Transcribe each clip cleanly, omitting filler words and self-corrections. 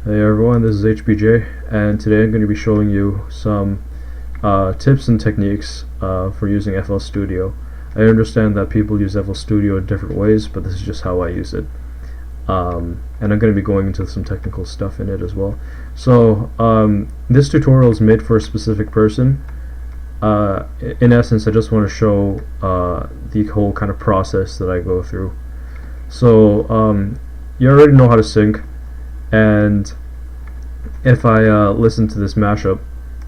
Hey everyone, this is HBJ, and today I'm going to be showing you some tips and techniques for using FL Studio. I understand that people use FL Studio in different ways, but this is just how I use it. And I'm going to be going into some technical stuff in it as well. So this tutorial is made for a specific person. In essence, I just want to show the whole kind of process that I go through. So you already know how to sync. And if I listen to this mashup,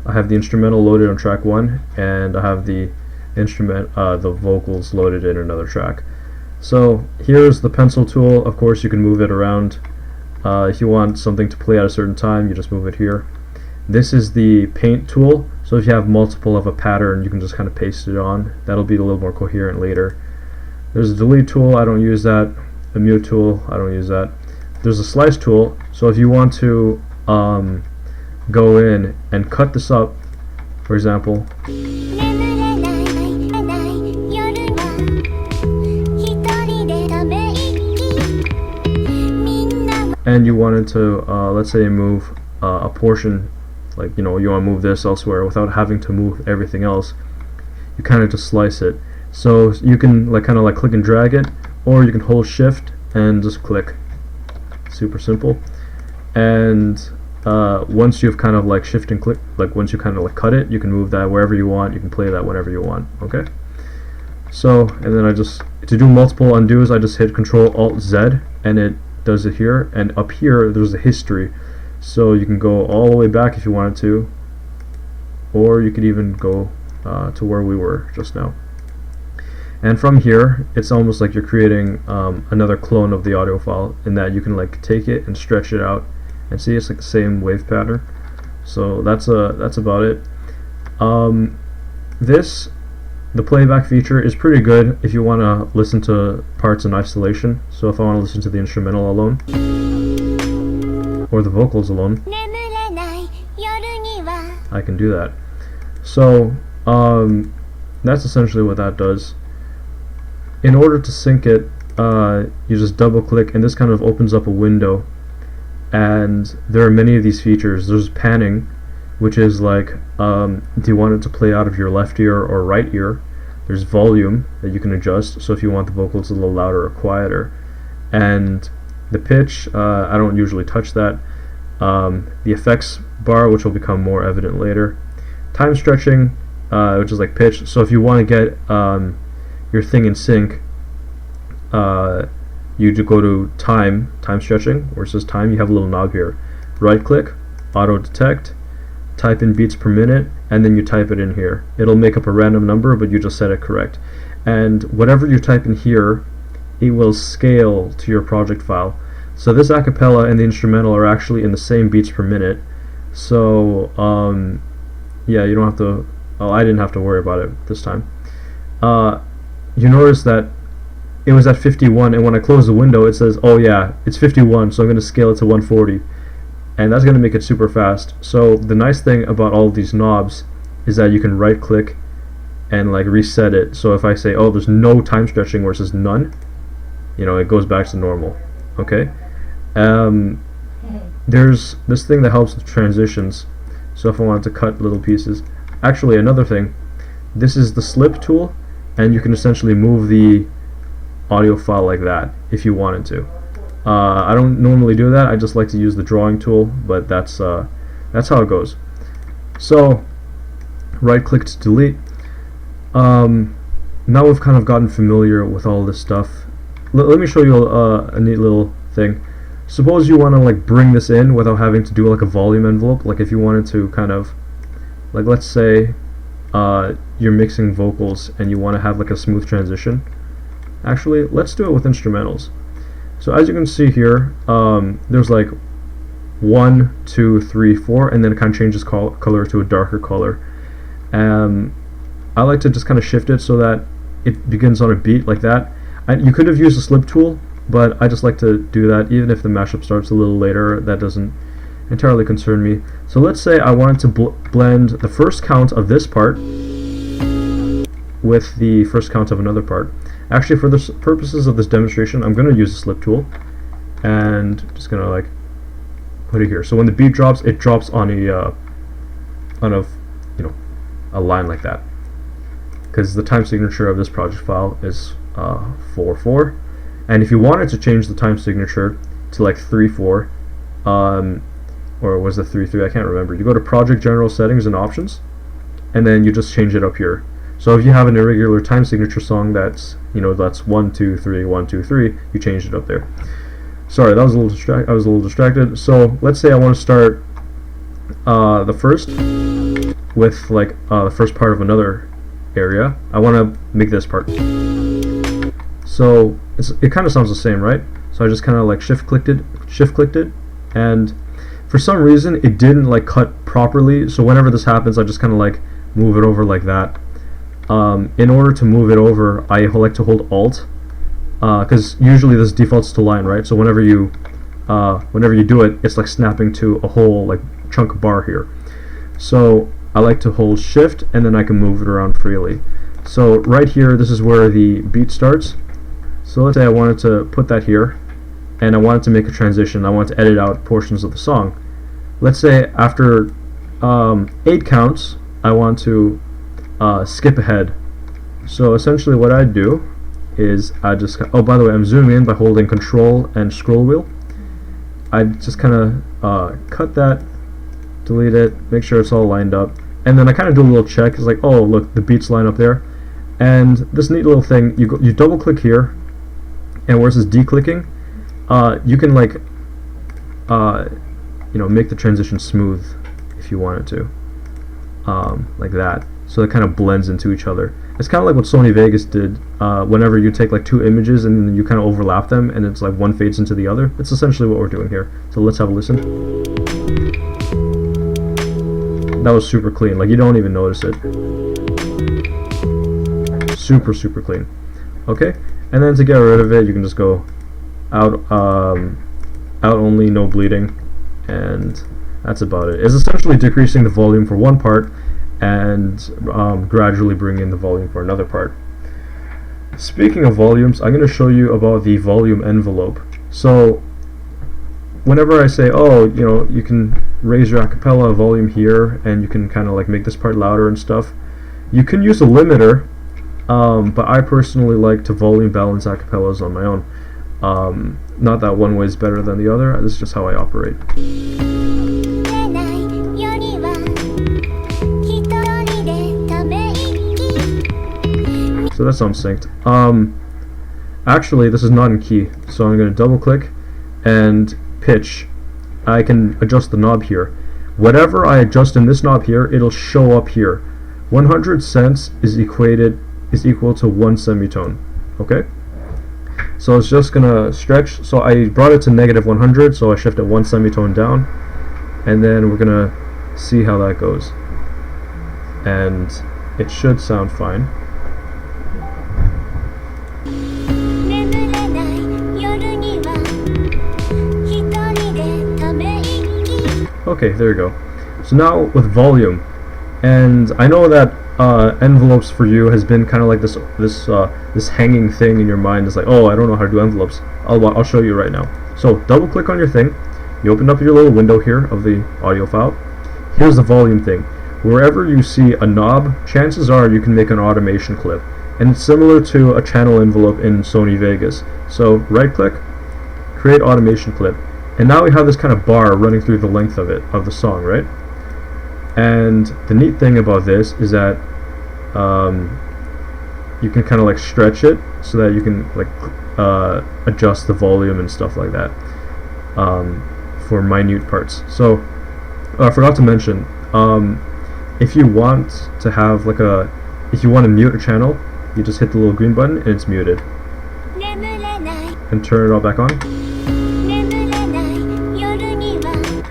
I have the instrumental loaded on track 1, and I have the vocals loaded in another track. So here's the pencil tool. Of course, you can move it around. If you want something to play at a certain time, you just move it here. This is the paint tool. So if you have multiple of a pattern, you can just kind of paste it on. That'll be a little more coherent later. There's a delete tool. I don't use that. A mute tool. I don't use that. There's a slice tool, so if you want to go in and cut this up, for example, and you wanted to, let's say, move a portion, like, you want to move this elsewhere without having to move everything else, you kind of just slice it. So you can kind of click and drag it, or you can hold shift and just click. Super simple. And once you've kind of shift and click, once you kind of cut it, you can move that wherever you want. You can play that whenever you want. Okay. So, and then to do multiple undos, I just hit Control Alt Z, and it does it here. And up here, there's a history, so you can go all the way back if you wanted to, or you could even go to where we were just now. And from here, it's almost like you're creating another clone of the audio file, in that you can take it and stretch it out, and see it's the same wave pattern. So that's about it. The playback feature is pretty good if you want to listen to parts in isolation. So if I want to listen to the instrumental alone, or the vocals alone, I can do that. So that's essentially what that does. In order to sync it, you just double click, and this kind of opens up a window, and there are many of these features. There's panning, which is do you want it to play out of your left ear or right ear. There's volume that you can adjust, so if you want the vocals a little louder or quieter. And the pitch, I don't usually touch that. The effects bar, which will become more evident later. Time stretching, which is like pitch, so if you want to get your thing in sync, you go to time stretching, where it says time. You have a little knob here. Right click, auto detect, type in beats per minute, and then you type it in here. It'll make up a random number, but you just set it correct. And whatever you type in here, it will scale to your project file. So this acapella and the instrumental are actually in the same beats per minute. So yeah, you don't have to. Oh, I didn't have to worry about it this time. You notice that it was at 51, and when I close the window, it says, oh yeah, it's 51, so I'm going to scale it to 140, and that's going to make it super fast. So the nice thing about all of these knobs is that you can right click and reset it. So if I say, oh, there's no time stretching, where it says none, it goes back to normal. Okay. There's this thing that helps with transitions. So if I wanted to cut little pieces, actually another thing, this is the slip tool, and you can essentially move the audio file like that if you wanted to. I don't normally do that. I just like to use the drawing tool, but that's how it goes. So right click to delete. Now we've kind of gotten familiar with all this stuff. Let me show you a neat little thing. Suppose you want to bring this in without having to do a volume envelope. If you wanted to kind of let's say you're mixing vocals and you want to have a smooth transition. Actually, let's do it with instrumentals. So as you can see here, there's 1, 2, 3, 4, and then it kind of changes color to a darker color. I like to just kind of shift it so that it begins on a beat like that. You could have used a slip tool, but I just like to do that. Even if the mashup starts a little later, that doesn't entirely concern me. So let's say I wanted to blend the first count of this part with the first count of another part. Actually, for the purposes of this demonstration, I'm going to use the slip tool, and just going to put it here. So when the beat drops, it drops on a a line like that, because the time signature of this project file is 4/4, and if you wanted to change the time signature to like 3/4, or was it 3/3? I can't remember. You go to Project General Settings and Options, and then you just change it up here. So if you have an irregular time signature song that's that's 1 2 3 1 2 3, you change it up there. Sorry, I was a little distracted. So let's say I want to start the first with like the first part of another area. I want to make this part. So it kind of sounds the same, right? So I just kind of like shift clicked it, and for some reason it didn't like cut properly. So whenever this happens, I just kind of like move it over like that. In order to move it over, I like to hold Alt, because usually this defaults to line, right? So whenever you do it, it's like snapping to a whole like chunk bar here. So I like to hold Shift, and then I can move it around freely. So right here, this is where the beat starts. So let's say I wanted to put that here, and I wanted to make a transition. I want to edit out portions of the song. Let's say after 8 counts, I want to skip ahead. So essentially what I do is I just, oh by the way, I'm zooming in by holding Control and scroll wheel. I just kind of cut that, delete it, make sure it's all lined up, and then I kind of do a little check. It's like, oh look, the beats line up there. And this neat little thing, you double click here, and where it says declicking, you can like make the transition smooth if you wanted to, like that, so it kind of blends into each other. It's kind of like what Sony Vegas did. Whenever you take like 2 images and then you kind of overlap them, and it's like one fades into the other. It's essentially what we're doing here. So let's have a listen. That was super clean, like you don't even notice it. Super clean. Okay, and then to get rid of it, you can just go out only, no bleeding, and that's about it. It's essentially decreasing the volume for one part and gradually bringing in the volume for another part. Speaking of volumes, I'm going to show you about the volume envelope. So whenever I say, oh, you can raise your acapella volume here, and you can kind of like make this part louder and stuff, you can use a limiter, but I personally like to volume balance acapellas on my own. Not that one way is better than the other, this is just how I operate. So that sounds synced. Actually, this is not in key, so I'm going to double click and pitch. I can adjust the knob here. Whatever I adjust in this knob here, it'll show up here. 100 cents is equal to 1 semitone. Okay? So it's just gonna stretch. So I brought it to -100, so I shifted 1 semitone down, and then we're gonna see how that goes. And it should sound fine. Okay, there you go. So now with volume, and I know that envelopes for you has been kind of like this hanging thing in your mind. It's like, oh, I don't know how to do envelopes. I'll show you right now. So double click on your thing. You open up your little window here of the audio file. Here's the volume thing. Wherever you see a knob, chances are you can make an automation clip, and it's similar to a channel envelope in Sony Vegas. So right click, create automation clip. And now we have this kind of bar running through the length of it, of the song, right? And the neat thing about this is that you can kind of like stretch it so that you can like adjust the volume and stuff like that for minute parts. So I forgot to mention, if you want to have like if you want to mute a channel, you just hit the little green button and it's muted. And turn it all back on.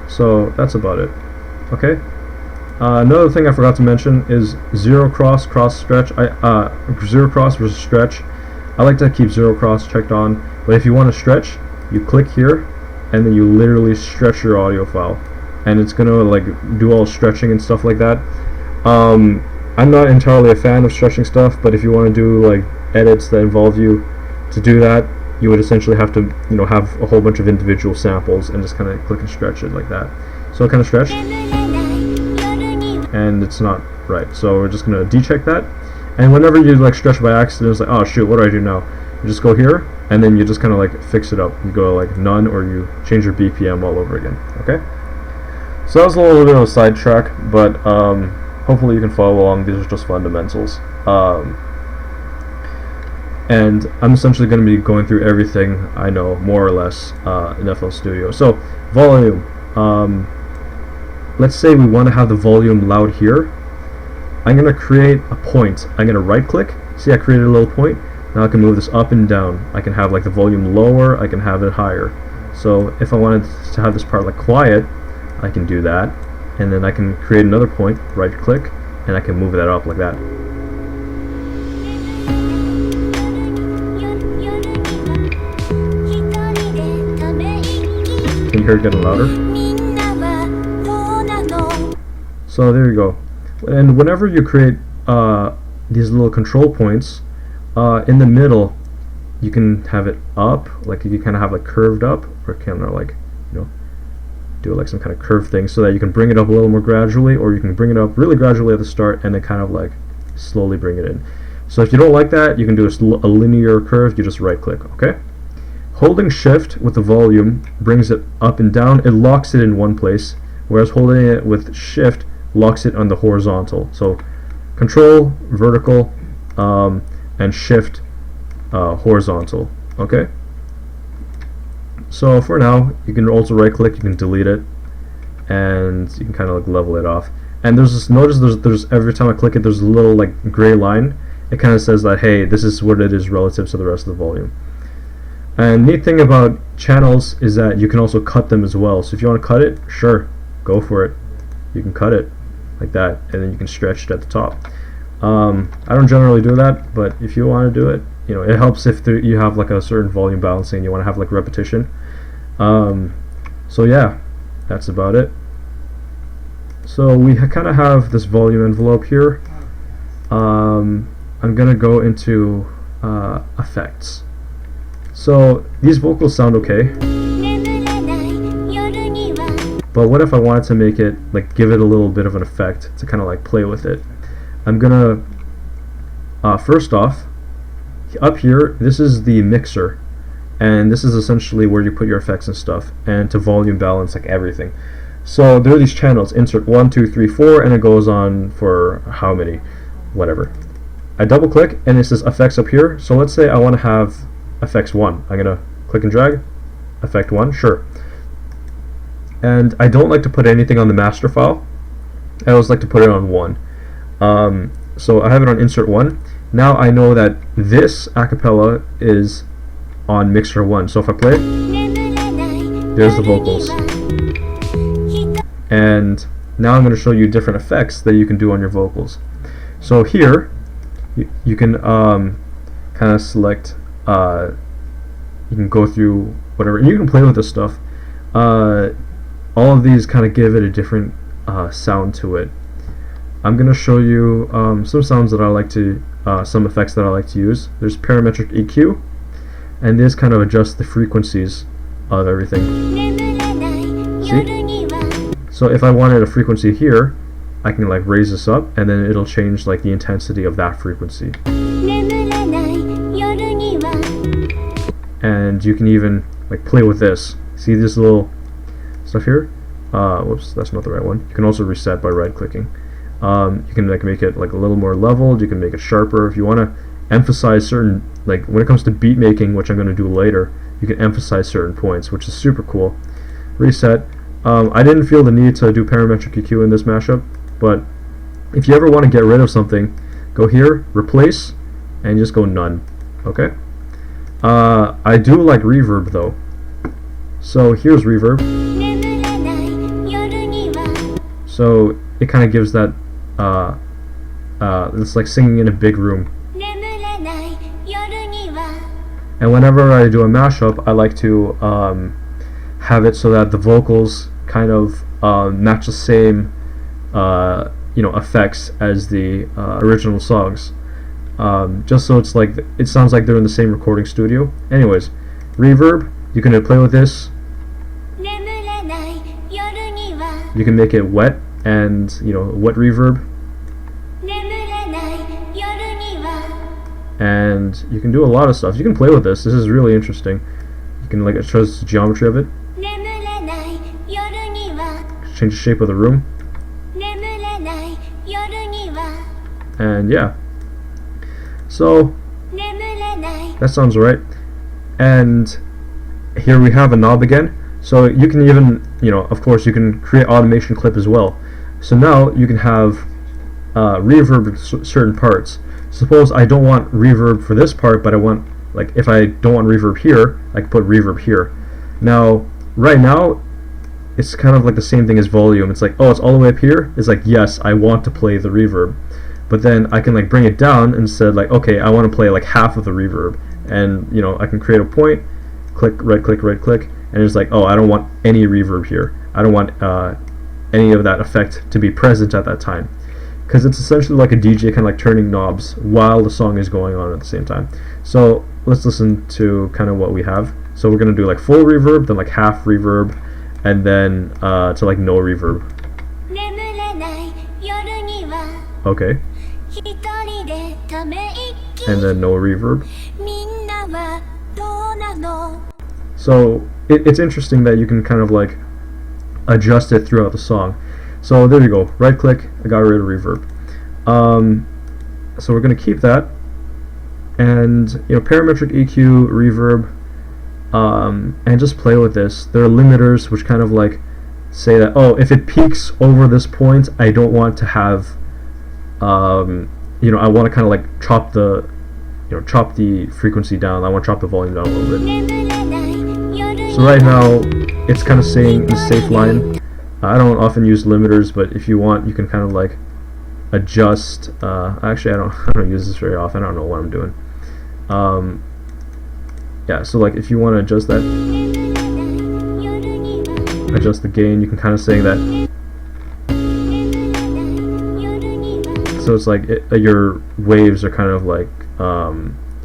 So that's about it. Okay. Another thing I forgot to mention is zero cross stretch. Zero cross versus stretch. I like to keep zero cross checked on, but if you want to stretch, you click here, and then you literally stretch your audio file, and it's gonna like do all stretching and stuff like that. I'm not entirely a fan of stretching stuff, but if you want to do like edits that involve you to do that, you would essentially have to, have a whole bunch of individual samples and just kind of click and stretch it like that. So it kind of stretched, and it's not right. So we're just gonna decheck that. And whenever you like stretch by accident, it's like, oh shoot, what do I do now? You just go here, and then you just kind of like fix it up. You go like none, or you change your BPM all over again. Okay. So that was a little bit of a sidetrack, but hopefully you can follow along. These are just fundamentals. And I'm essentially going to be going through everything I know, more or less, in FL Studio. So, volume. Let's say we want to have the volume loud here. I'm going to create a point. I'm going to right click. See, I created a little point. Now I can move this up and down. I can have like the volume lower, I can have it higher. So if I wanted to have this part like quiet, I can do that. And then I can create another point, right click, and I can move that up like that. Can you hear it getting louder? So there you go. And whenever you create these little control points, in the middle, you can have it up, like you kind of have like curved up, or kind of like, do like some kind of curved thing, so that you can bring it up a little more gradually, or you can bring it up really gradually at the start and then kind of like slowly bring it in. So if you don't like that, you can do a linear curve. You just right click. Okay. Holding shift with the volume brings it up and down. It locks it in one place, whereas holding it with shift locks it on the horizontal. So control vertical, and shift horizontal. Okay. So for now, you can also right click, you can delete it, and you can kind of like level it off. And there's this, notice there's every time I click it, there's a little like gray line. It kind of says that, hey, this is what it is relative to the rest of the volume. And neat thing about channels is that you can also cut them as well. So if you want to cut it, sure, go for it. You can cut it like that, and then you can stretch it at the top. I don't generally do that, but if you want to do it, it helps if you have like a certain volume balancing, you want to have like repetition. So yeah, that's about it. So we kind of have this volume envelope here. I'm gonna go into effects. So these vocals sound okay, but what if I wanted to make it like give it a little bit of an effect to kind of like play with it? I'm gonna first off, up here, this is the mixer, and this is essentially where you put your effects and stuff, and to volume balance like everything. So there are these channels, insert 1, 2, 3, 4, and it goes on for how many, whatever. I double click and it says effects up here. So let's say I want to have effects 1. I'm gonna click and drag effect 1, sure. And I don't like to put anything on the master file. I always like to put it on 1. So I have it on insert 1. Now I know that this acapella is on mixer 1. So if I play it, there's the vocals. And now I'm going to show you different effects that you can do on your vocals. So here, you can kind of select, you can go through whatever, and you can play with this stuff. All of these kind of give it a different sound to it. I'm going to show you some sounds that I like to, some effects that I like to use. There's parametric EQ, and this kind of adjusts the frequencies of everything. See? So if I wanted a frequency here, I can like raise this up, and then it'll change like the intensity of that frequency. And you can even like play with this. See this little stuff here? Whoops, that's not the right one. You can also reset by right clicking. You can like make it like a little more leveled. You can make it sharper if you want to emphasize certain, like when it comes to beat making, which I'm going to do later. You can emphasize certain points, which is super cool. Reset. I didn't feel the need to do parametric EQ in this mashup, but if you ever want to get rid of something, go here, replace, and just go none. Okay. I do like reverb though. So here's reverb. So it kind of gives that it's like singing in a big room. And whenever I do a mashup, I like to have it so that the vocals kind of match the same effects as the original songs, just so it's like it sounds like they're in the same recording studio. Anyways, Reverb, you can play with this. You can make it wet and, you know, wet reverb. And you can do a lot of stuff. You can play with this. This is really interesting. You can, like, it shows the geometry of it. Change the shape of the room. And yeah. So that sounds right. And here we have a knob again. So you can even, you know, of course you can create automation clip as well. So now you can have reverb in certain parts. Suppose I don't want reverb for this part, but I want, like, if I don't want reverb here, I can put reverb here. Now, right now, it's kind of like the same thing as volume. It's like, oh, it's all the way up here. It's like, yes, I want to play the reverb. But then I can, like, bring it down and said, like, okay, I want to play like half of the reverb. And, you know, I can create a point, click, right click, and it's like, oh, I don't want any reverb here. I don't want any of that effect to be present at that time. Because it's essentially like a DJ kind of like turning knobs while the song is going on at the same time. So let's listen to kind of what we have. So we're going to do like full reverb, then like half reverb, and then to like no reverb. Okay. And then no reverb. So it's interesting that you can kind of like adjust it throughout the song. So there you go, right click, I got rid of reverb. So we're going to keep that, and, you know, parametric EQ, reverb, and just play with this. There are limiters which kind of like say that, oh, if it peaks over this point, I don't want to have, you know, I want to kind of like chop the, you know, chop the frequency down. I want to chop the volume down a little bit. So right now, it's kind of saying the safe line. I don't often use limiters, but if you want, you can kind of like adjust. Actually, I don't use this very often. I don't know what I'm doing. Yeah, so like if you want to adjust that, adjust the gain, you can kind of say that. So it's like your waves are kind of like,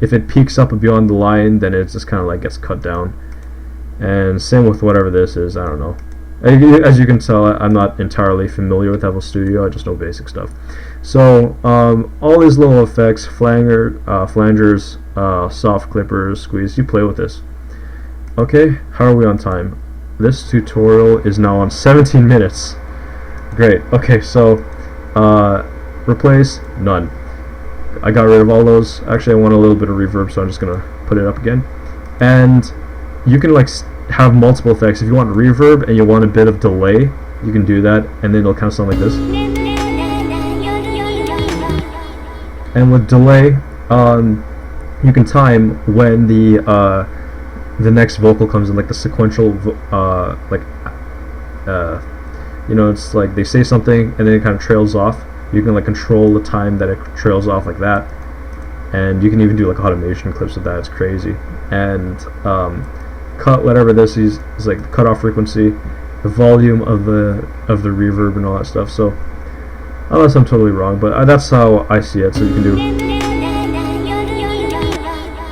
if it peaks up beyond the line, then it just kind of like gets cut down. And same with whatever this is. I don't know. As you can tell, I'm not entirely familiar with FL Studio. I just know basic stuff. So all these little effects, flangers, soft clippers, squeeze, you play with this. Okay, how are we on time? This tutorial is now on 17 minutes. Great. Okay, so replace, none. I got rid of all those. Actually, I want a little bit of reverb, so I'm just gonna put it up again. And you can like have multiple effects. If you want reverb and you want a bit of delay, you can do that, and then it'll kind of sound like this. And with delay, you can time when the next vocal comes in, like the sequential, you know, it's like they say something and then it kind of trails off. You can like control the time that it trails off like that, and you can even do like automation clips with that. It's crazy. And cut whatever this is like the cutoff frequency, the volume of the reverb and all that stuff. So unless I'm totally wrong, but that's how I see it. So you can do,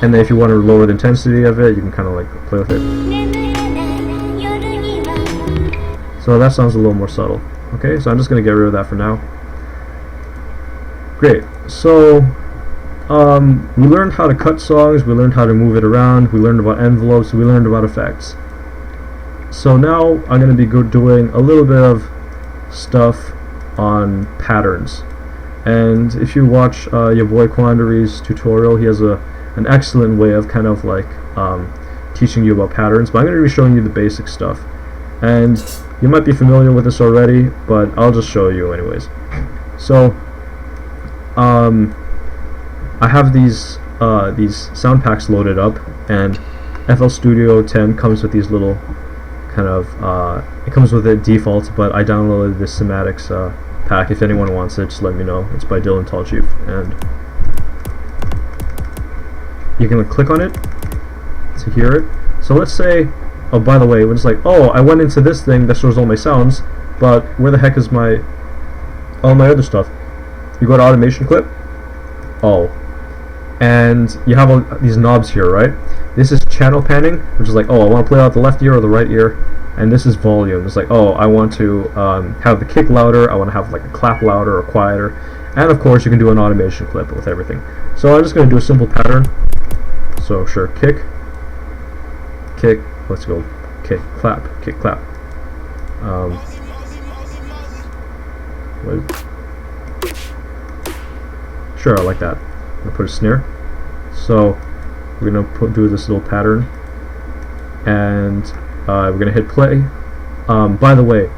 and then if you want to lower the intensity of it, you can kind of like play with it. So that sounds a little more subtle. Okay, so I'm just gonna get rid of that for now. Great. So we learned how to cut songs, we learned how to move it around, we learned about envelopes, we learned about effects. So now I'm going to be doing a little bit of stuff on patterns. And if you watch your boy Quandary's tutorial, he has an excellent way of kind of like teaching you about patterns, but I'm going to be showing you the basic stuff. And you might be familiar with this already, but I'll just show you anyways. So I have these sound packs loaded up, and FL Studio 10 comes with these little kind of it comes with a default, but I downloaded this Cymatics pack. If anyone wants it, just let me know. It's by Dylan Tallchief, and you can click on it to hear it. So let's say, oh, by the way, we're just like, oh, I went into this thing that shows all my sounds, but where the heck is all my other stuff? You go to automation clip. Oh, and you have all these knobs here, right? This is channel panning, which is like, oh, I want to play out the left ear or the right ear. And this is volume. It's like, oh, I want to have the kick louder, I want to have like a clap louder or quieter. And of course you can do an automation clip with everything. So I'm just going to do a simple pattern. So sure, kick, kick, let's go, kick, clap, kick, clap. Sure, I like that. I'm going to put a snare. So we're going to do this little pattern, and we're going to hit play. By the way,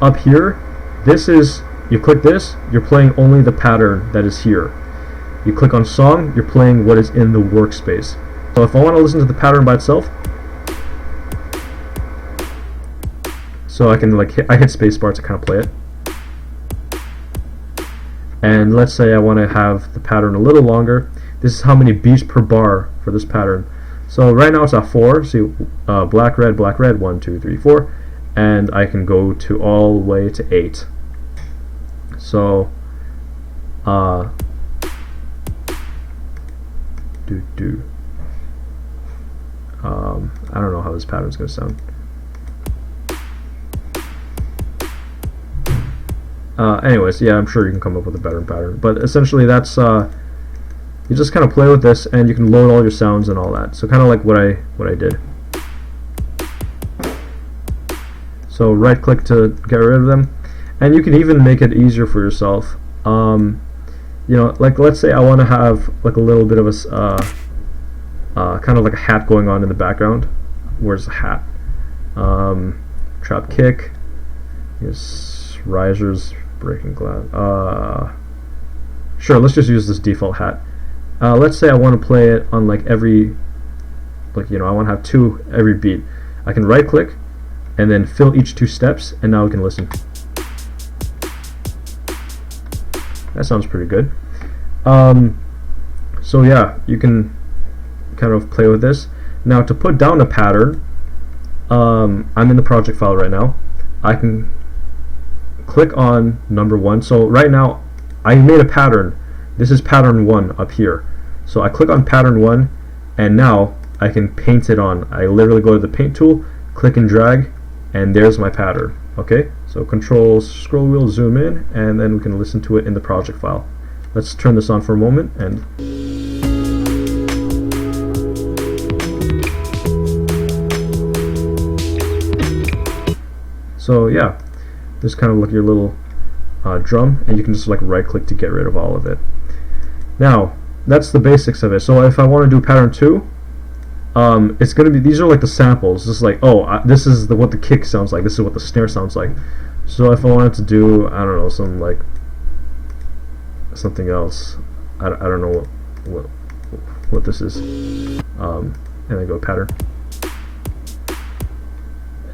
up here, this is, you click this, you're playing only the pattern that is here. You click on song, you're playing what is in the workspace. So if I want to listen to the pattern by itself, so I can like I hit spacebar to kind of play it. And let's say I want to have the pattern a little longer. This is how many beats per bar for this pattern. So right now it's at 4. See, black, red, 1, 2, 3, 4, and I can go to all the way to 8. So, I don't know how this pattern's gonna sound. Anyways, yeah, I'm sure you can come up with a better pattern. But essentially, that's you just kind of play with this, and you can load all your sounds and all that. So kind of like what I did. So right-click to get rid of them, and you can even make it easier for yourself. You know, like let's say I want to have like a little bit of a kind of like a hat going on in the background. Where's the hat? Trap kick. Here's risers. Breaking glass. Sure, let's just use this default hat. Let's say I want to play it on like every, like, you know, I want to have 2 every beat. I can right click and then fill each 2 steps, and now we can listen. That sounds pretty good. So yeah, you can kind of play with this. Now to put down a pattern, I'm in the project file right now. I can click on number 1. So right now I made a pattern. This is pattern 1 up here. So I click on pattern 1, and now I can paint it on. I literally go to the paint tool, click and drag, and there's my pattern. Okay, so control scroll wheel, zoom in, and then we can listen to it in the project file. Let's turn this on for a moment. And so yeah, this kind of like your little drum, and you can just like right click to get rid of all of it. Now that's the basics of it. So if I want to do pattern 2, it's gonna be, these are like the samples. This is like, oh, this is what the kick sounds like, this is what the snare sounds like. So if I wanted to do, I don't know, some like something else, I don't know what this is, and I go pattern,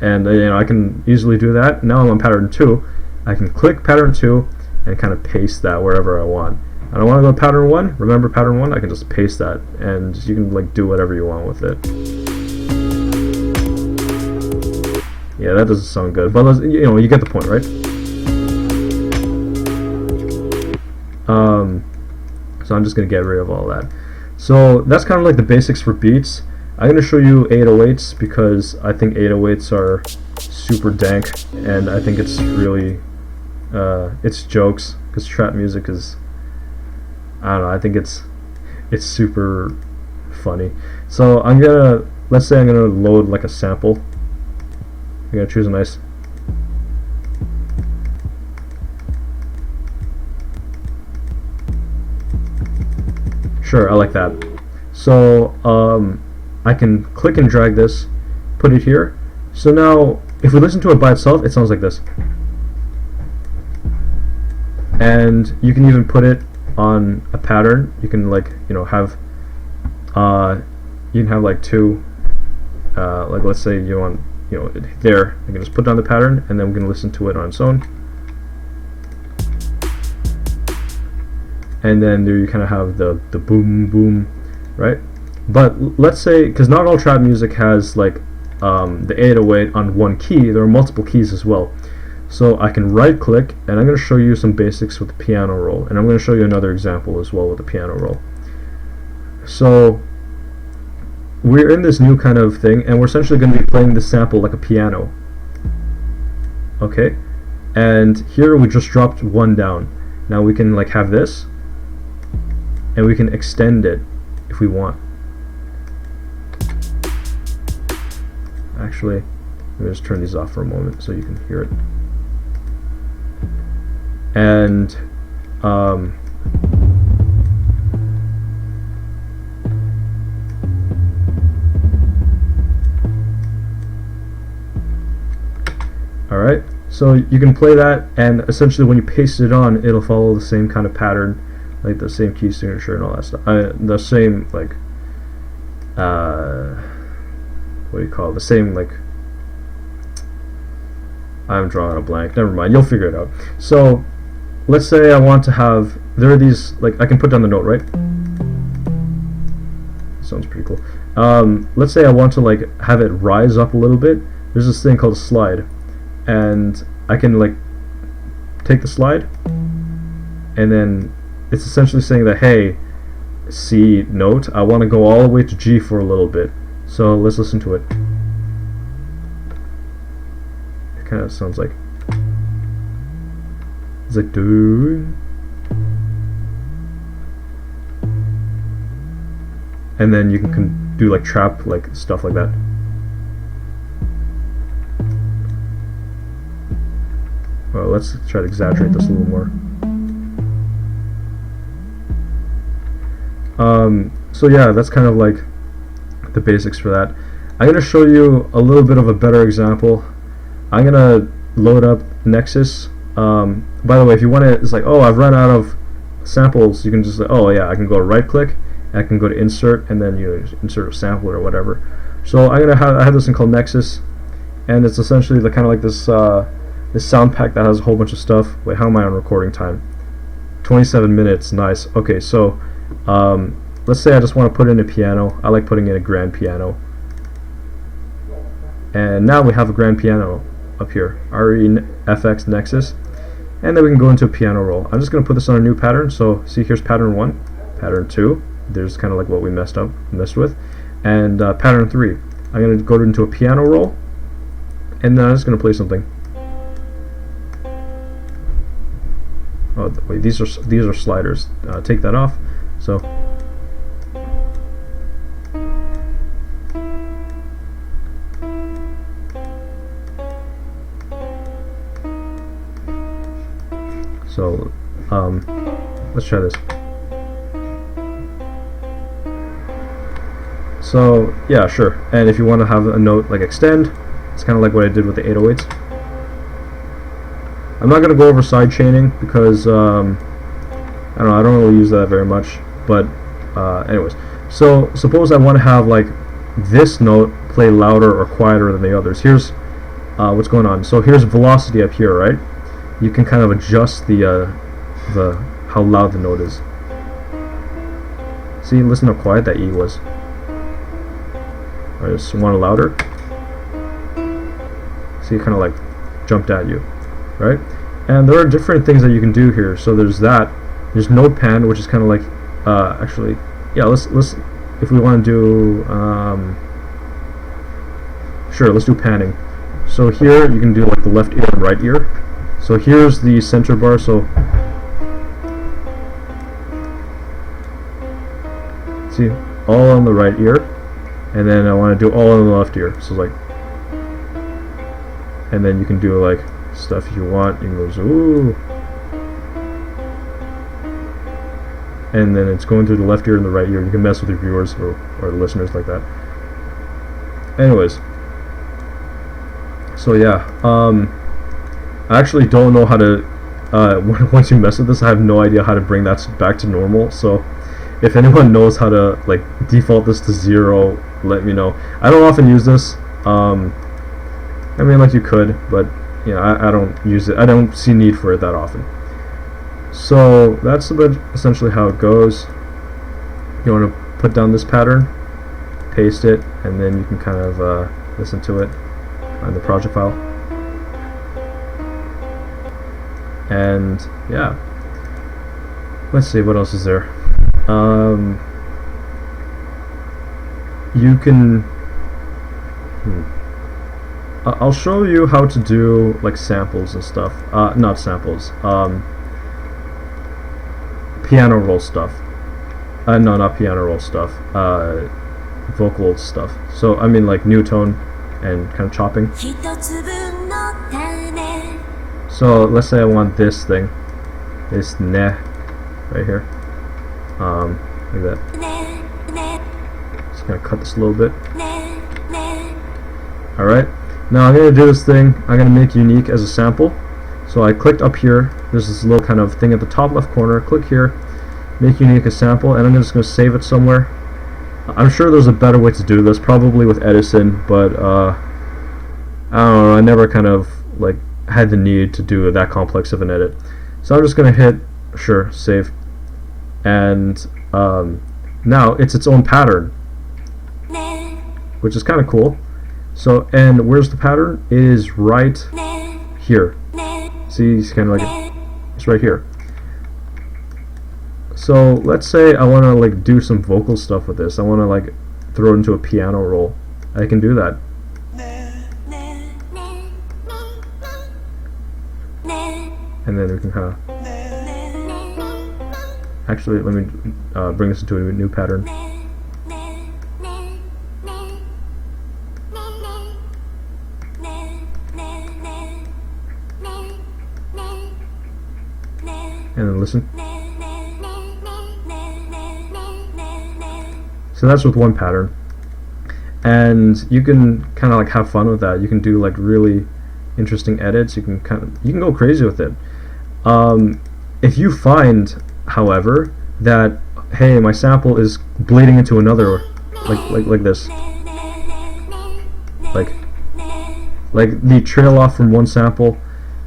and you know, I can easily do that. Now I'm on pattern 2. I can click pattern 2 and kind of paste that wherever I want. And I want to go to pattern 1. Remember pattern 1? I can just paste that, and you can like do whatever you want with it. Yeah, that doesn't sound good, but you know, you get the point, right? So I'm just gonna get rid of all that. So that's kind of like the basics for beats. I'm gonna show you 808s because I think 808s are super dank, and I think it's really it's jokes, because trap music is, I don't know, I think it's super funny. So I'm gonna, let's say I'm gonna load like a sample. I'm gonna choose a nice, sure, I like that. So I can click and drag this, put it here. So now if we listen to it by itself, it sounds like this. And you can even put it on a pattern. You can, like, you know, have you can have like 2, like let's say you want, you know, there, you can just put down the pattern, and then we can listen to it on its own. And then there you kind of have the boom boom, right? But let's say, because not all trap music has like the 808 on one key, there are multiple keys as well. So I can right click, and I'm going to show you some basics with the piano roll, and I'm going to show you another example as well with the piano roll. So we're in this new kind of thing, and we're essentially going to be playing this sample like a piano. Okay, and here we just dropped one down. Now we can like have this, and we can extend it if we want. Actually, let me just turn these off for a moment so you can hear it. And alright, so you can play that, and essentially when you paste it on, it'll follow the same kind of pattern, like the same key signature and all that stuff. The same, like, what do you call it? The same, like, I'm drawing a blank. Never mind, you'll figure it out. So, let's say I want to have, there are these, like, I can put down the note, right? Sounds pretty cool. Let's say I want to, like, have it rise up a little bit. There's this thing called a slide. And I can like take the slide, and then it's essentially saying that, hey, C note, I want to go all the way to G for a little bit. So let's listen to it. It kind of sounds like it's like do, and then you can do like trap, like stuff like that. Well, let's try to exaggerate this a little more. So yeah, that's kind of like the basics for that. I'm going to show you a little bit of a better example. I'm going to load up Nexus. By the way, if you want to, it's like, oh, I've run out of samples, you can just say, oh yeah, I can go right click, I can go to insert, and then you insert a sample or whatever. So I have this thing called Nexus, and it's essentially the kind of like this this sound pack that has a whole bunch of stuff. Wait, how am I on recording time? 27 minutes, nice. Okay, so let's say I just want to put in a piano. I like putting in a grand piano. And now we have a grand piano up here, REFX Nexus. And then we can go into a piano roll. I'm just going to put this on a new pattern. So see, here's pattern 1, pattern 2. There's kind of like what we messed with. And pattern 3. I'm going to go into a piano roll, and then I'm just going to play something. Oh wait, these are sliders. Take that off. So let's try this. So yeah, sure. And if you want to have a note like extend, it's kind of like what I did with the 808s. I'm not going to go over side chaining because I don't really use that very much. But anyways, so suppose I want to have like this note play louder or quieter than the others. Here's what's going on. So here's velocity up here, right? You can kind of adjust the how loud the note is. See, listen how quiet that E was. I just want it louder. See, it kind of like jumped at you, right? And there are different things that you can do here. So there's that. There's note pan, which is kind of like actually, yeah. Let's if we want to do sure, let's do panning. So here you can do like the left ear and right ear. So here's the center bar. So see, all on the right ear, and then I want to do all on the left ear. So like, and then you can do like stuff if you want. You can go ooh, and then it's going through the left ear and the right ear. You can mess with your viewers or listeners like that. Anyways, so yeah, I actually don't know how to. Once you mess with this, I have no idea how to bring that back to normal. So if anyone knows how to like default this to 0, let me know. I don't often use this. I mean, like you could, but you know, I don't use it. I don't see need for it that often. So that's essentially how it goes. You want to put down this pattern, paste it, and then you can kind of listen to it on the project file. And yeah, let's see what else is there. you can I'll show you how to do like samples and stuff. Not samples. Piano roll stuff. No, not piano roll stuff. Vocal stuff. So I mean like new tone and kind of chopping. So let's say I want this thing. This ne right here. Like that. Just gonna cut this a little bit. Alright. Now I'm gonna do this thing. I'm gonna make unique as a sample. So I clicked up here. There's this little kind of thing at the top left corner. Click here. Make unique a sample, and I'm just gonna save it somewhere. I'm sure there's a better way to do this, probably with Edison, but I don't know. I never kind of like had the need to do that complex of an edit. So I'm just gonna hit sure save, and now it's its own pattern, which is kind of cool. So, and where's the pattern? It is right here. See, it's kind of like it's right here. So let's say I want to like do some vocal stuff with this. I want to like throw it into a piano roll. I can do that. And then we can kind of actually let me bring this into a new pattern. And then listen. So that's with one pattern, and you can kind of like have fun with that. You can do like really interesting edits. You can go crazy with it. If you find, however, that hey, my sample is bleeding into another, like this, like the trail off from one sample,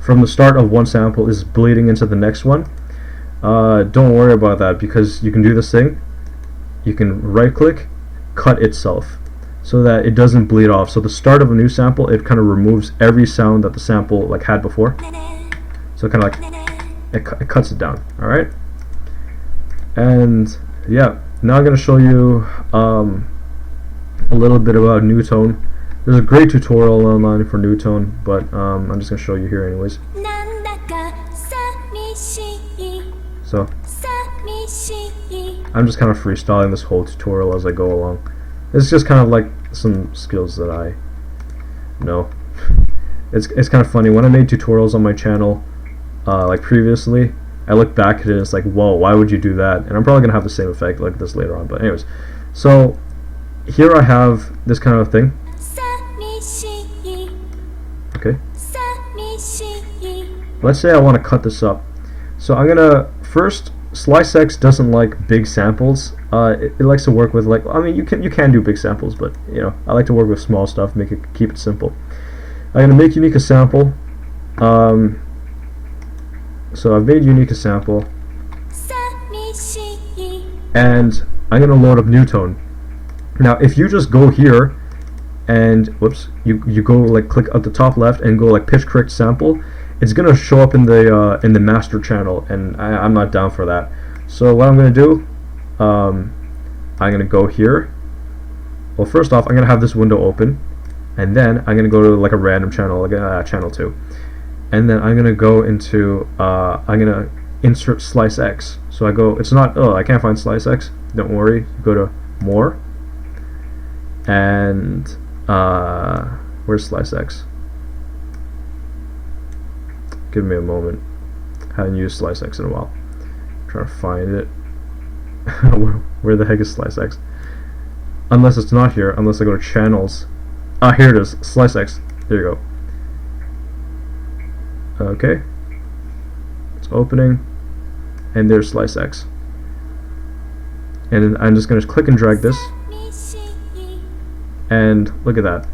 from the start of one sample is bleeding into the next one. Don't worry about that, because you can do this thing. You can right click, cut itself, so that it doesn't bleed off. So the start of a new sample, it kind of removes every sound that the sample like had before. So it kind of like it cuts it down. All right. And yeah, now I'm gonna show you a little bit about new tone. There's a great tutorial online for new tone, but I'm just gonna show you here anyways. So I'm just kind of freestyling this whole tutorial as I go along. It's just kind of like some skills that I know. It's kind of funny. When I made tutorials on my channel, like previously, I look back at it and it's like, whoa, why would you do that? And I'm probably gonna have the same effect like this later on. But anyways, so here I have this kind of thing. Okay. Let's say I want to cut this up. So I'm gonna first. Slice X doesn't like big samples. It likes to work with like, I mean, you can do big samples, but you know, I like to work with small stuff, keep it simple. I'm gonna make unique a sample. So I've made unique a sample, and I'm gonna load up new tone. Now, if you just go here and whoops, you go like click at the top left and go like pitch correct sample, it's gonna show up in the master channel, and I'm not down for that. So what I'm gonna do, I'm gonna go here. Well, first off, I'm gonna have this window open, and then I'm gonna go to like a random channel, like channel 2, and then I'm gonna go into I'm gonna insert Slice X. So I go, it's not, oh, I can't find Slice X. Don't worry, you go to more, and where's Slice X? Give me a moment. Haven't used Slice X in a while. I'm trying to find it. Where the heck is Slice X? Unless it's not here. Unless I go to channels. Ah, here it is. Slice X. There you go. Okay. It's opening. And there's Slice X. And then I'm just going to click and drag this. And look at that.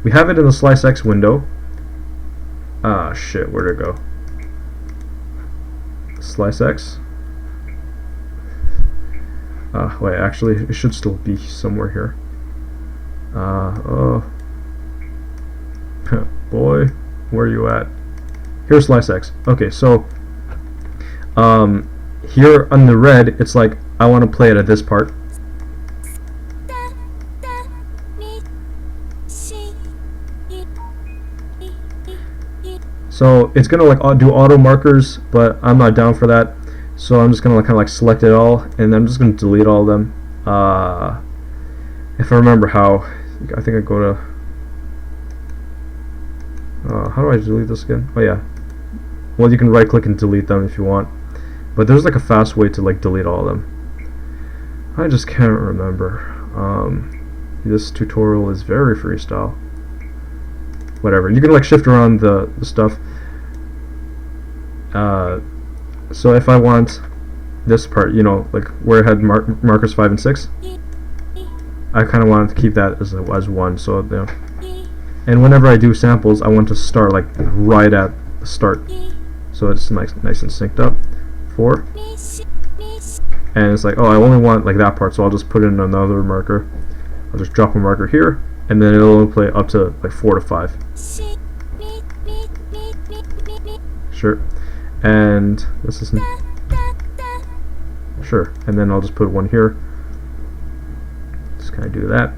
We have it in the Slice X window. Ah, shit, where'd it go? Slice X. Wait, actually, it should still be somewhere here. Oh. Boy, where are you at? Here's Slice X. Okay, so, here on the red, it's like, I want to play it at this part. it's gonna like do auto markers, but I'm not down for that. So I'm just gonna like, kind of like select it all, and then I'm just gonna delete all of them. If I remember how, I think I go to. How do I delete this again? Oh yeah. Well, you can right click and delete them if you want, but there's like a fast way to like delete all of them. I just can't remember. This tutorial is very freestyle. Whatever. You can like shift around the stuff. So if I want this part, you know, like where it had markers 5 and 6, I kind of wanted to keep that as 1. So you know. And whenever I do samples, I want to start like right at the start, so it's nice and synced up. 4, and it's like, oh, I only want like that part, so I'll just put in another marker. I'll just drop a marker here, and then it'll only play up to like 4 to 5. Sure. And this is sure. And then I'll just put 1 here. Just kind of do that.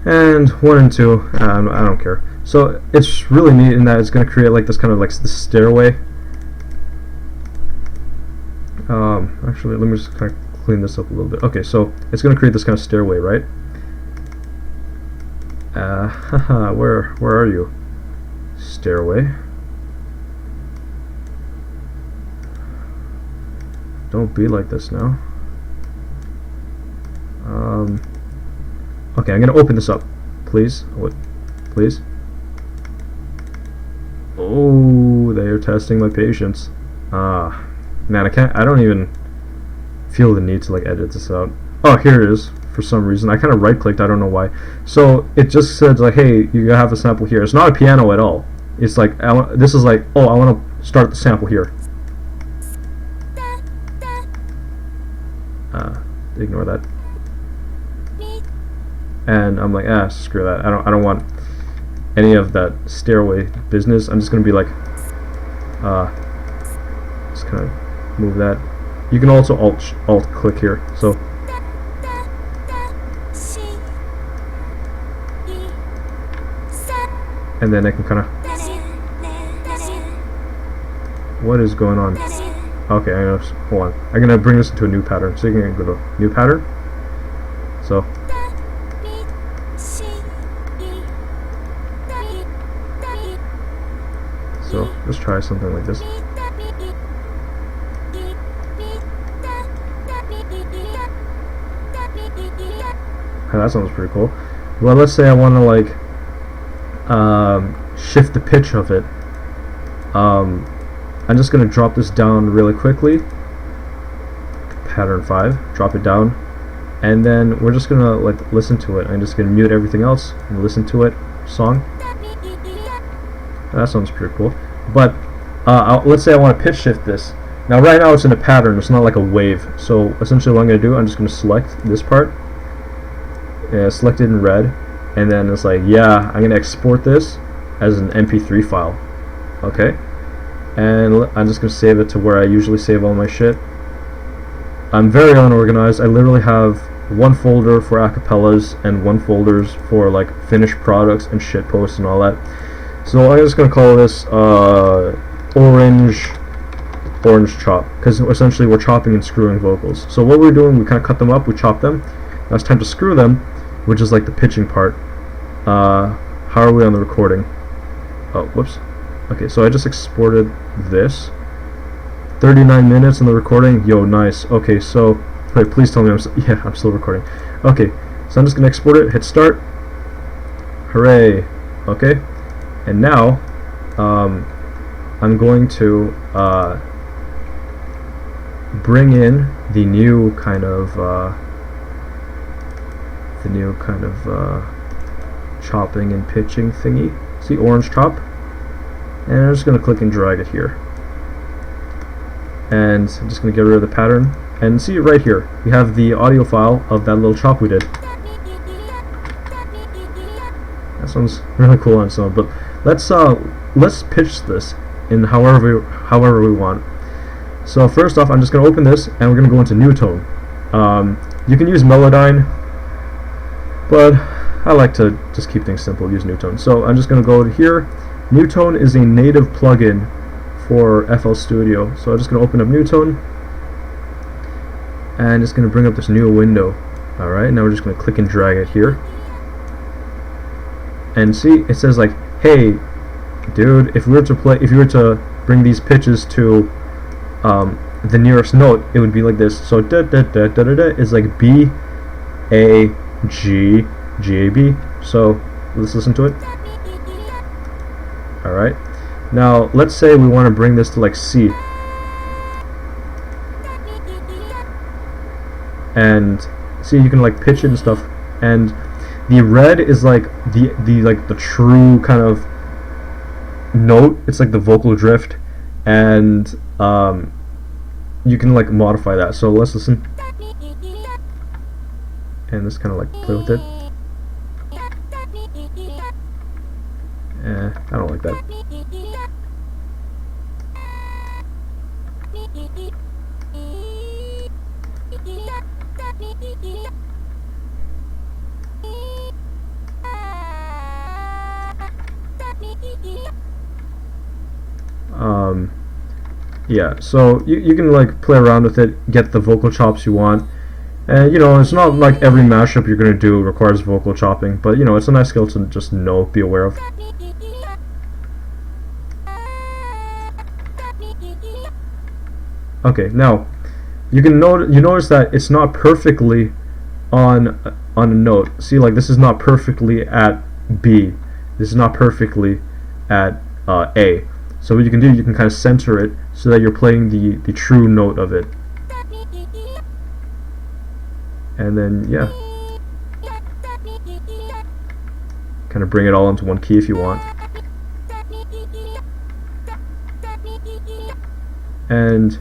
And 1 and 2, I don't care. So it's really neat in that it's going to create like this kind of like this stairway. Actually, let me just kind of clean this up a little bit. Okay, so it's going to create this kind of stairway, right? Where are you? Stairway. Don't be like this now. Okay, I'm gonna open this up, please. Please. Oh, they are testing my patience. Man, I don't even feel the need to like edit this out. Oh, here it is. For some reason, I kind of right-clicked. I don't know why. So it just says like, hey, you have a sample here. It's not a piano at all. It's like this is like, oh, I want to start the sample here. Ignore that. And I'm like, screw that. I don't want any of that stairway business. I'm just gonna be like, just kind of move that. You can also alt click here. So and then I can kind of. What is going on? Okay, hold on. I'm gonna bring this into a new pattern. So you can go to new pattern. So. So let's try something like this. Oh, that sounds pretty cool. Well, let's say I want to like shift the pitch of it. I'm just going to drop this down really quickly. Pattern 5, drop it down, and then we're just going to like listen to it. I'm just going to mute everything else and listen to it. Song. That sounds pretty cool. But let's say I want to pitch shift this. Now right now it's in a pattern. It's not like a wave. So essentially what I'm going to do, I'm just going to select this part. Select it in red, and then it's like, yeah, I'm going to export this as an MP3 file. Okay. And I'm just going to save it to where I usually save all my shit. I'm very unorganized. I literally have one folder for acapellas and one folders for like finished products and shit posts and all that. So I'm just going to call this orange chop, because essentially we're chopping and screwing vocals. So what we're doing, we kind of cut them up, we chop them. Now it's time to screw them, which is like the pitching part. How are we on the recording? Oh, whoops. Okay, so I just exported this. 39 minutes in the recording. Yo, nice. Okay, so wait, please tell me I'm still recording. Okay, so I'm just gonna export it. Hit start. Hooray. Okay, and now I'm going to bring in the new kind of chopping and pitching thingy. See, orange chop. And I'm just going to click and drag it here. And I'm just going to get rid of the pattern. And see right here, we have the audio file of that little chop we did. That sounds really cool on its own. But let's pitch this in however we want. So first off, I'm just going to open this, and we're going to go into new tone. You can use Melodyne, but I like to just keep things simple, use new tone. So I'm just going to go to here. New tone is a native plugin for FL Studio. So I'm just going to open up Newtone and it's going to bring up this new window. Alright, now we're just going to click and drag it here. And see, it says like, hey, dude, if you were to bring these pitches to the nearest note, it would be like this. So da da da da da da is like B, A, G, G, A, B. So let's listen to it. Alright. Now let's say we want to bring this to like C. And see, you can like pitch it and stuff. And the red is like the true kind of note. It's like the vocal drift, and you can like modify that. So let's listen, and just kind of like play with it. I don't like that. Yeah, so you can like play around with it, get the vocal chops you want, and you know, it's not like every mashup you're gonna do requires vocal chopping, but you know, it's a nice skill to just know, be aware of. Okay, now you notice that it's not perfectly on a note. See, like this is not perfectly at B. This is not perfectly at A. So what you can do, you can kind of center it so that you're playing the true note of it. And then, yeah, kind of bring it all into one key if you want. And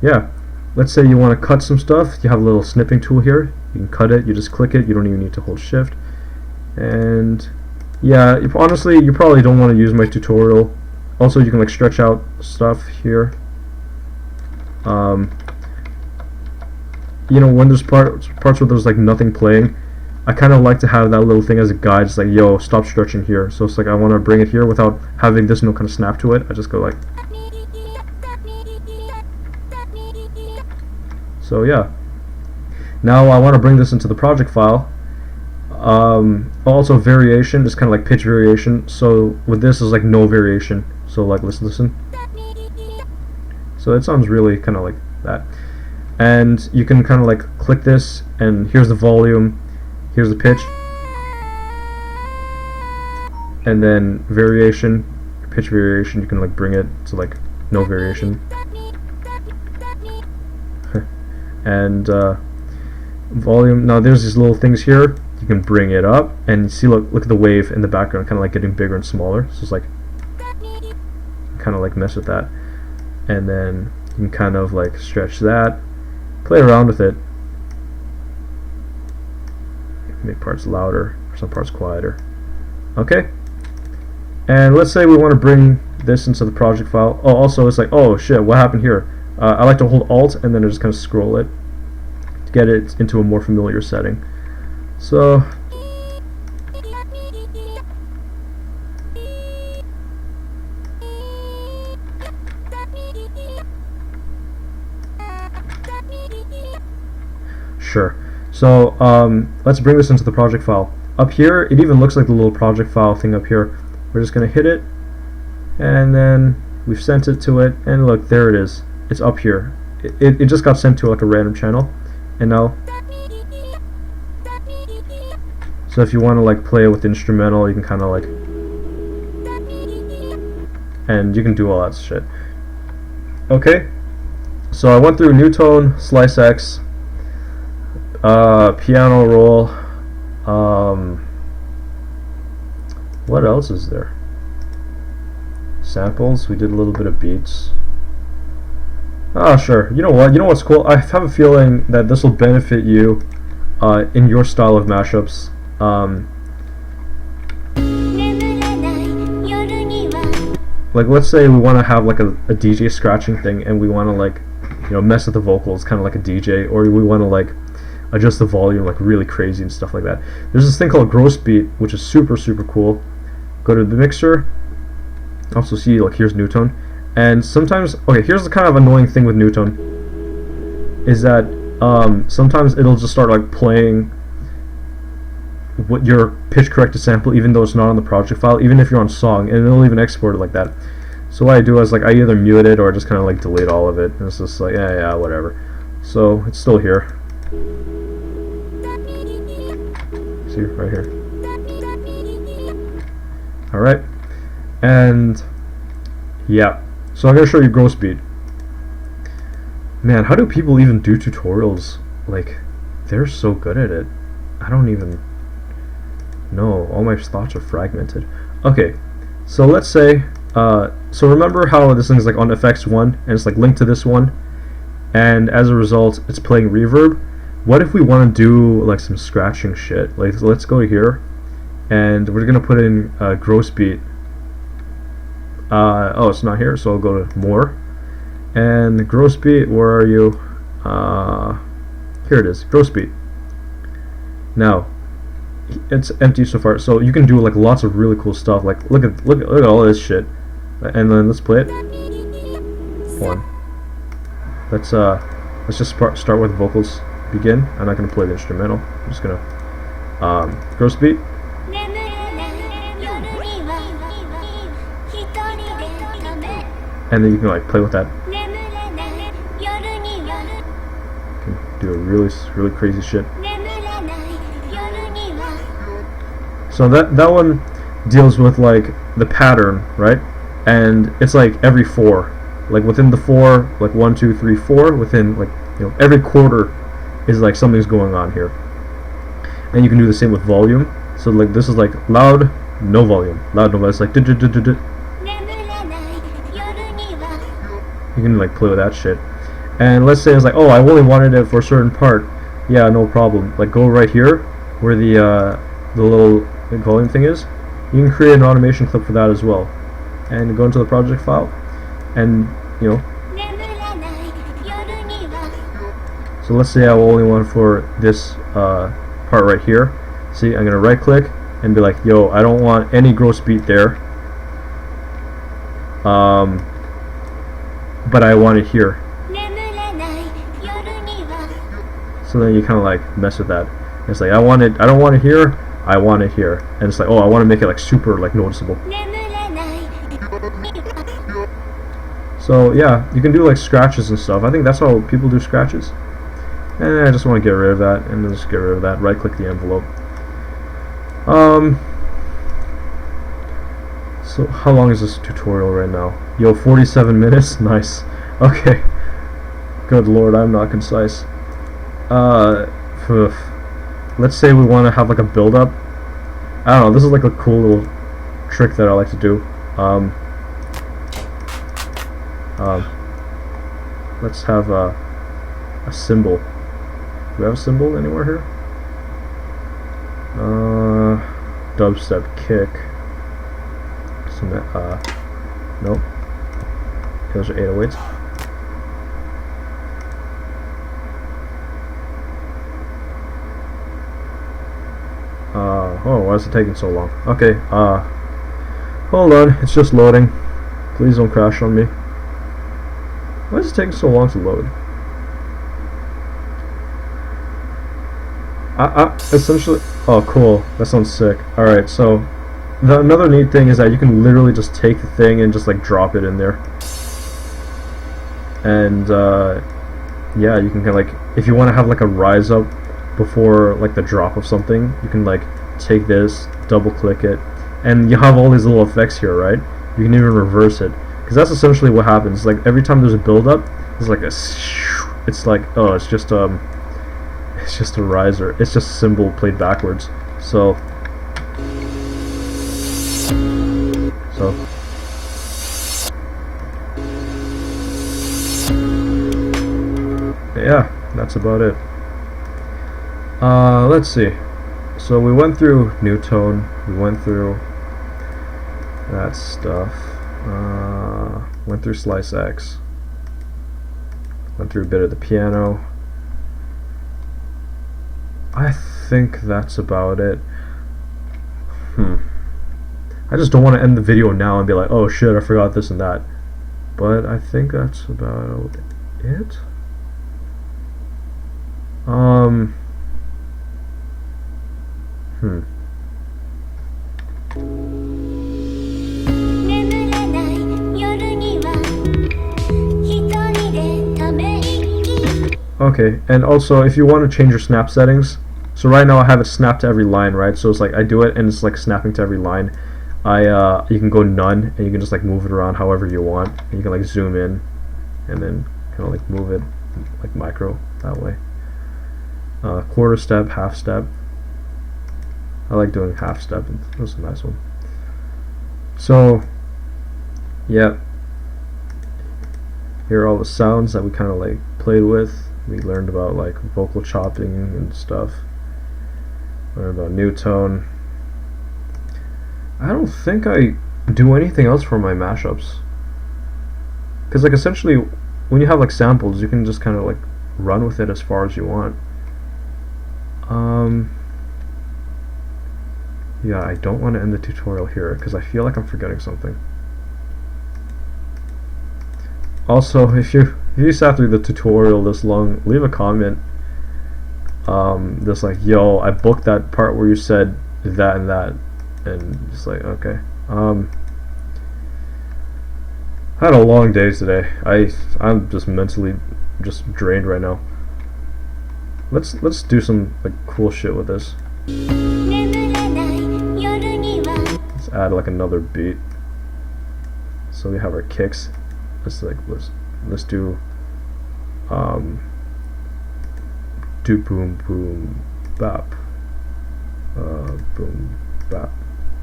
yeah, let's say you want to cut some stuff. You have a little snipping tool here. You can cut it. You just click it. You don't even need to hold shift. And yeah, honestly, you probably don't want to use my tutorial. Also, you can like stretch out stuff here. You know, when there's parts where there's like nothing playing, I kind of like to have that little thing as a guide. It's like, yo, stop stretching here. So it's like I want to bring it here without having this note kind of snap to it. I just go like. So yeah. Now I want to bring this into the project file. Also variation is kind of like pitch variation. So with this is like no variation. So like let's listen. So it sounds really kind of like that. And you can kind of like click this, and here's the volume, here's the pitch, and then variation, pitch variation. You can like bring it to like no variation. And volume. Now there's these little things here. You can bring it up, and see, look at the wave in the background, kind of like getting bigger and smaller. So it's like kind of like mess with that, and then you can kind of like stretch that, play around with it, make parts louder, some parts quieter. Okay, and let's say we want to bring this into the project file. Oh, also it's like, oh shit, what happened here? I like to hold Alt and then I just kind of scroll it to get it into a more familiar setting. So sure. So let's bring this into the project file. Up here, it even looks like the little project file thing up here. We're just going to hit it, and then we've sent it to it, and look, there it is. It's up here. It just got sent to like a random channel, and now. So if you want to like play with the instrumental, you can kind of like, and you can do all that shit. Okay, so I went through Newtone, Slice X, piano roll. What else is there? Samples. We did a little bit of beats. Ah, sure. You know what? You know what's cool? I have a feeling that this will benefit you in your style of mashups. Like, let's say we want to have like a DJ scratching thing, and we want to like, you know, mess with the vocals, kind of like a DJ, or we want to like adjust the volume like really crazy and stuff like that. There's this thing called Gross Beat, which is super cool. Go to the mixer. Also see, like, here's Newtone, And sometimes, okay, here's the kind of annoying thing with Newtone, is that sometimes it'll just start like playing what your pitch corrected sample, even though it's not on the project file, even if you're on song, and it'll even export it like that. So what I do is like I either mute it or just kind of like delete all of it, and it's just like yeah, whatever. So it's still here. See right here. All right, and yeah. So I'm gonna show you gross beat. Man, how do people even do tutorials? Like, they're so good at it. I don't even know. All my thoughts are fragmented. Okay, so let's say, so remember how this thing's like on FX1 and it's like linked to this one, and as a result, it's playing reverb. What if we want to do like some scratching shit? Like, let's go here, and we're gonna put in gross beat. Oh, it's not here, so I'll go to more. And gross beat, where are you? Here it is, gross beat. Now, it's empty so far, so you can do like lots of really cool stuff. Like look at all this shit. And then let's play it. One. Let's just start with vocals. Begin. I'm not gonna play the instrumental. I'm just gonna gross beat. And then you can like play with that. You can do a really crazy shit. So that one deals with like the pattern, right? And it's like every 4, like within the 4, like 1, 2, 3, 4. Within like every quarter is like something's going on here. And you can do the same with volume. So like this is like loud, no volume, loud, no volume. It's like you can like play with that shit. And let's say it's like, oh, I only wanted it for a certain part. Yeah, no problem. Like go right here where the little volume thing is. You can create an automation clip for that as well. And go into the project file, and so let's say I only want for this part right here. See, I'm gonna right click and be like, yo, I don't want any gross beat there. But I want it here. So then you kind of like mess with that. It's like I don't want it here. I want it here, and it's like, oh, I want to make it like super like noticeable. So yeah, you can do like scratches and stuff. I think that's how people do scratches. And I just want to get rid of that, and just get rid of that. Right click the envelope. So how long is this tutorial right now? Yo, 47 minutes? Nice. Okay. Good lord, I'm not concise. Let's say we want to have like a build up. I don't know, this is like a cool little trick that I like to do. Let's have a symbol. Do we have a symbol anywhere here? Dubstep kick. Some nope. Those are 808s. Oh, why is it taking so long? Okay, hold on, it's just loading. Please don't crash on me. Why is it taking so long to load? Essentially, oh cool, that sounds sick. Alright, so another neat thing is that you can literally just take the thing and just like drop it in there. And yeah, you can kind of like, if you want to have like a rise up before like the drop of something, you can like take this, double click it, and you have all these little effects here, right? You can even reverse it, because that's essentially what happens. Like every time there's a build up, it's like it's like, oh, it's just a riser. It's just a cymbal played backwards. So yeah, that's about it. Let's see. So we went through Newtone, we went through that stuff, went through Slice X, went through a bit of the piano. I think that's about it. I just don't want to end the video now and be like, oh shit, I forgot this and that. But I think that's about it. Hmm. Okay, and also if you want to change your snap settings, so right now I have it snapped to every line, right? So it's like I do it and it's like snapping to every line. You can go none and you can just like move it around however you want. And you can like zoom in and then kind of like move it like micro that way. Quarter step, half step. I like doing half step. It was a nice one. So yeah, here are all the sounds that we kind of like played with. We learned about like vocal chopping and stuff. Learned about new tone. I don't think I do anything else for my mashups, because like essentially when you have like samples you can just kind of like run with it as far as you want. Yeah, I don't want to end the tutorial here because I feel like I'm forgetting something. Also, if you sat through the tutorial this long, leave a comment just like, yo, I booked that part where you said that and that, and just like, okay. I had a long day today. I'm just mentally just drained right now. Let's do some like cool shit with this. Let's add like another beat. So we have our kicks. Let's do do boom boom bap, boom bap.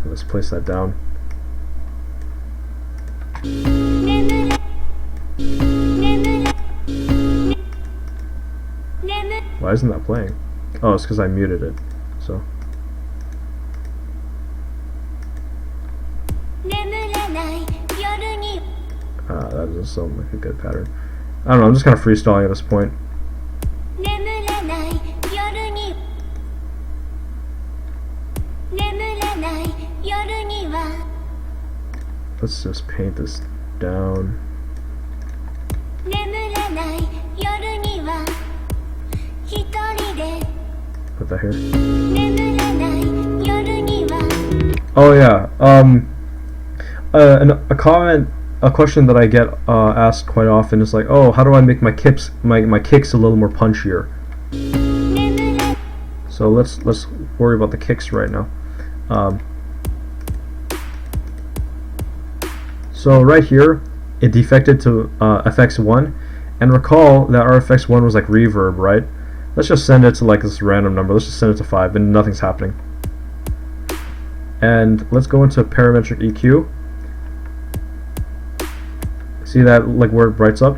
Let's place that down. Why isn't that playing? Oh, it's because I muted it. So. That doesn't sound like a good pattern. I don't know, I'm just kind of freestyling at this point. Let's just paint this down. Put that here. Oh yeah. A question that I get asked quite often is like, oh, how do I make my kicks a little more punchier? So let's worry about the kicks right now. So right here, it defected to FX1, and recall that our FX1 was like reverb, right? Let's just send it to like this random number. Let's just send it to 5, and nothing's happening. And let's go into parametric EQ. See that like where it brights up?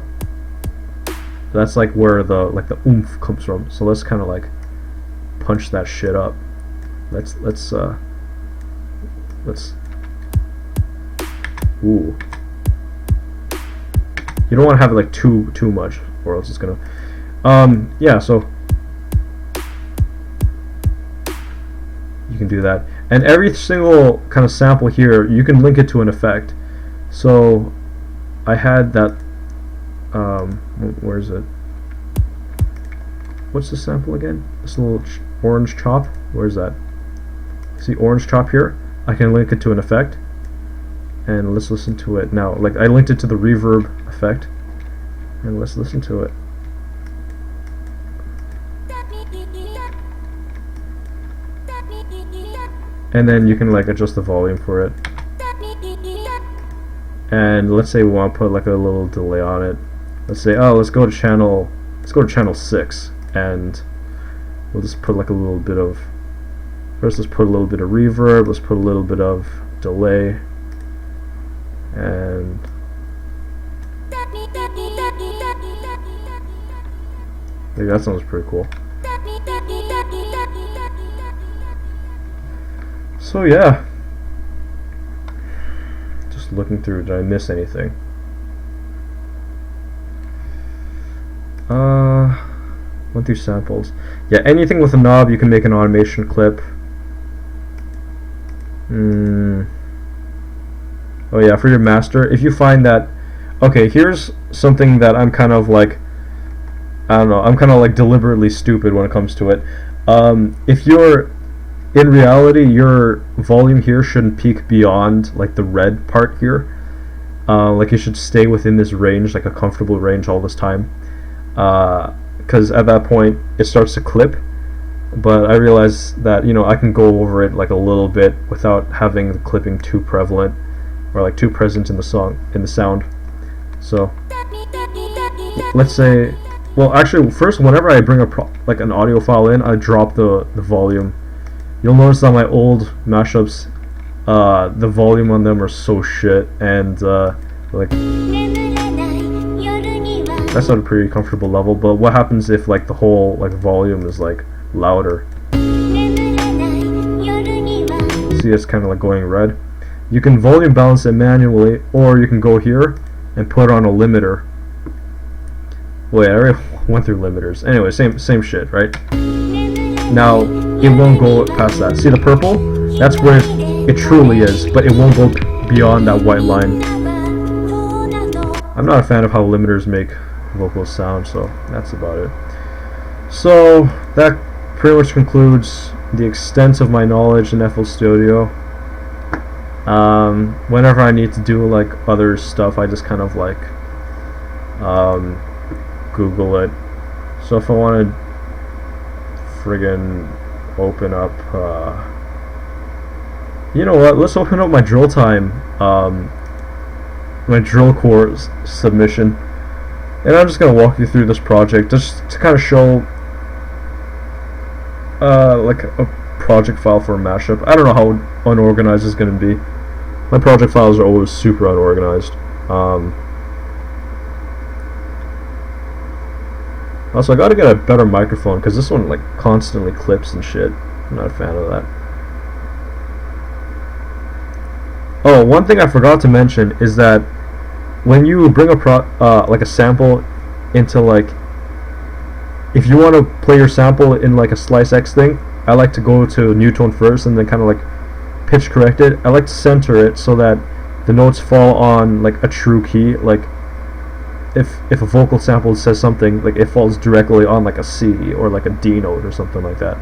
That's like where the oomph comes from. So let's kind of like punch that shit up. Let's ooh. You don't want to have it like too much, or else it's gonna yeah, so you can do that. And every single kind of sample here, you can link it to an effect. So I had that where is it? What's the sample again? This little orange chop. Where's that? See orange chop here? I can link it to an effect. And let's listen to it now. Like I linked it to the reverb effect. And let's listen to it. And then you can like adjust the volume for it. And let's say we want to put like a little delay on it. Let's say, oh, let's go to channel 6, and we'll just put like a little bit of, first let's put a little bit of reverb, let's put a little bit of delay, and I think that sounds pretty cool. So yeah, just looking through, did I miss anything? Went through samples. Yeah, anything with a knob you can make an automation clip. Oh yeah, for your master, if you find that, Okay, here's something that I'm kind of like, I don't know, I'm kind of like deliberately stupid when it comes to it. If you're in reality, your volume here shouldn't peak beyond like the red part here. Like you should stay within this range, like a comfortable range all this time. Because at that point it starts to clip. But I realize that I can go over it like a little bit without having the clipping too prevalent or like too present in the sound. So let's say, well, actually, first whenever I bring like an audio file in, I drop the volume. You'll notice that my old mashups, the volume on them are so shit, and like that's not a pretty comfortable level. But what happens if like the whole like volume is like louder? See, it's kind of like going red. You can volume balance it manually, or you can go here and put on a limiter. Wait, I already went through limiters. Anyway, same shit, right? Now it won't go past that. See the purple? That's where it truly is, but it won't go beyond that white line. I'm not a fan of how limiters make vocals sound, so that's about it. So that pretty much concludes the extent of my knowledge in FL Studio. Whenever I need to do like other stuff, I just kind of like Google it. So if I want to friggin' open up, you know what? Let's open up my drill time, my drill core submission, and I'm just gonna walk you through this project just to kind of show like a project file for a mashup. I don't know how unorganized it's gonna be. My project files are always super unorganized. Also, I gotta get a better microphone because this one like constantly clips and shit. I'm not a fan of that. Oh, one thing I forgot to mention is that when you bring a like a sample into like, if you want to play your sample in like a slice X thing, I like to go to new tone first and then kind of like pitch correct it. I like to center it so that the notes fall on like a true key. Like if a vocal sample says something, like it falls directly on like a C or like a D note or something like that.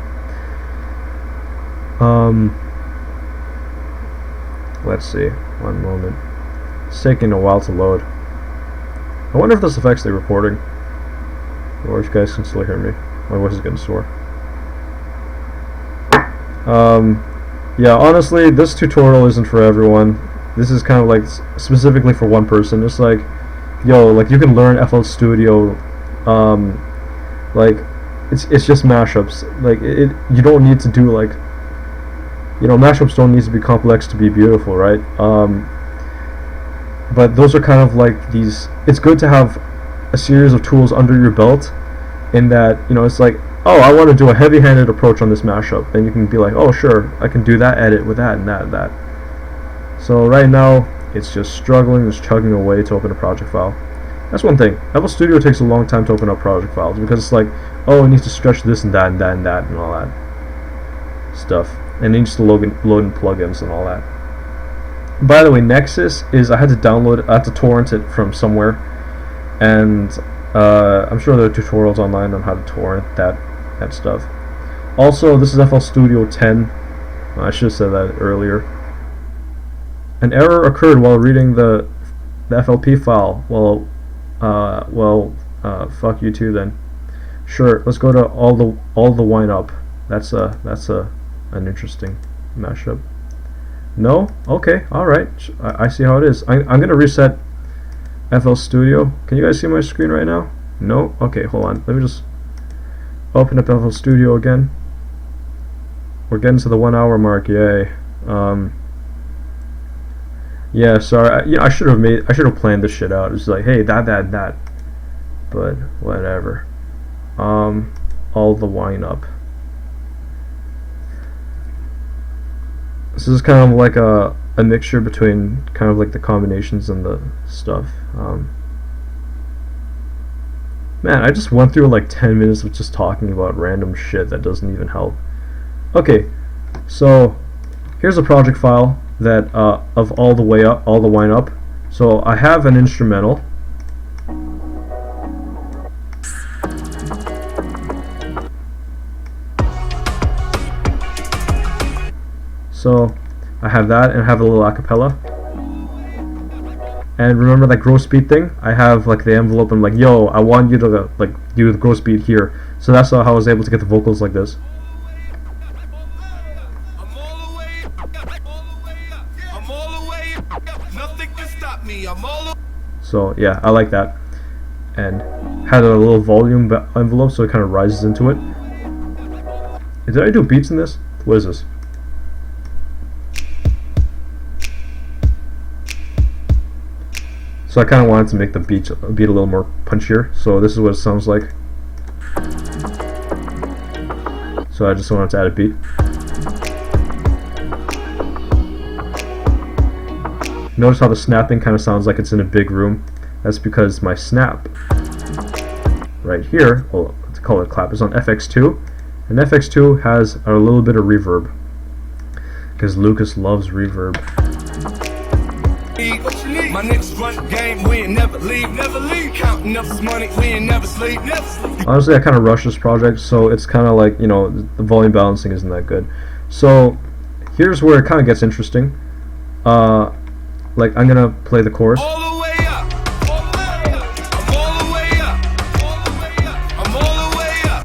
Let's see, one moment. It's taking a while to load. I wonder if this affects actually recording, or if you guys can still hear me. My voice is getting sore. Yeah, honestly, this tutorial isn't for everyone. This is kind of like specifically for one person. It's like, yo, like you can learn FL Studio, like it's just mashups. Like you don't need to do like, mashups don't need to be complex to be beautiful, right? But those are kind of like these. It's good to have a series of tools under your belt, in that it's like, oh, I want to do a heavy-handed approach on this mashup, and you can be like, oh, sure, I can do that edit with that and that and that. So right now, it's just struggling, just chugging away to open a project file. That's one thing. FL Studio takes a long time to open up project files because it's like, oh, it needs to stretch this and that and that and that and all that stuff, and it needs to load in plugins and all that. By the way, Nexus is, I had to torrent it from somewhere, and I'm sure there are tutorials online on how to torrent that stuff. Also, this is FL Studio 10. I should have said that earlier. An error occurred while reading the FLP file. Well, fuck you too then. Sure, let's go to all the wind up. That's an interesting mashup. No? Okay, alright. I see how it is. I'm gonna reset FL Studio. Can you guys see my screen right now? No? Okay, hold on. Let me just open up FL Studio again. We're getting to the 1 hour mark, yay. Yeah, sorry. I should have planned this shit out. It's like, hey, that. But whatever. All the wind up. This is kind of like a mixture between kind of like the combinations and the stuff. Man, I just went through like 10 minutes of just talking about random shit that doesn't even help. Okay, so here's a project file that of all the wind up. So I have an instrumental. So I have that, and I have a little acapella. And remember that gross beat thing? I have like the envelope, and I'm like, yo, I want you to like do the gross beat here. So that's how I was able to get the vocals like this. So yeah, I like that. And had a little volume envelope, so it kind of rises into it. Did I do beats in this? What is this? So I kind of wanted to make the beat a little more punchier. So this is what it sounds like. So I just wanted to add a beat. Notice how the snapping kind of sounds like it's in a big room. That's because my snap right here, well, let's call it clap, is on FX2, and FX2 has a little bit of reverb because Lucas loves reverb. My niggas run game, we ain't never leave, counting up this money, we ain't never sleep. Honestly, I kind of rushed this project, so it's kind of like, you know, the volume balancing isn't that good. So here's where it kind of gets interesting. Like, I'm gonna play the chorus.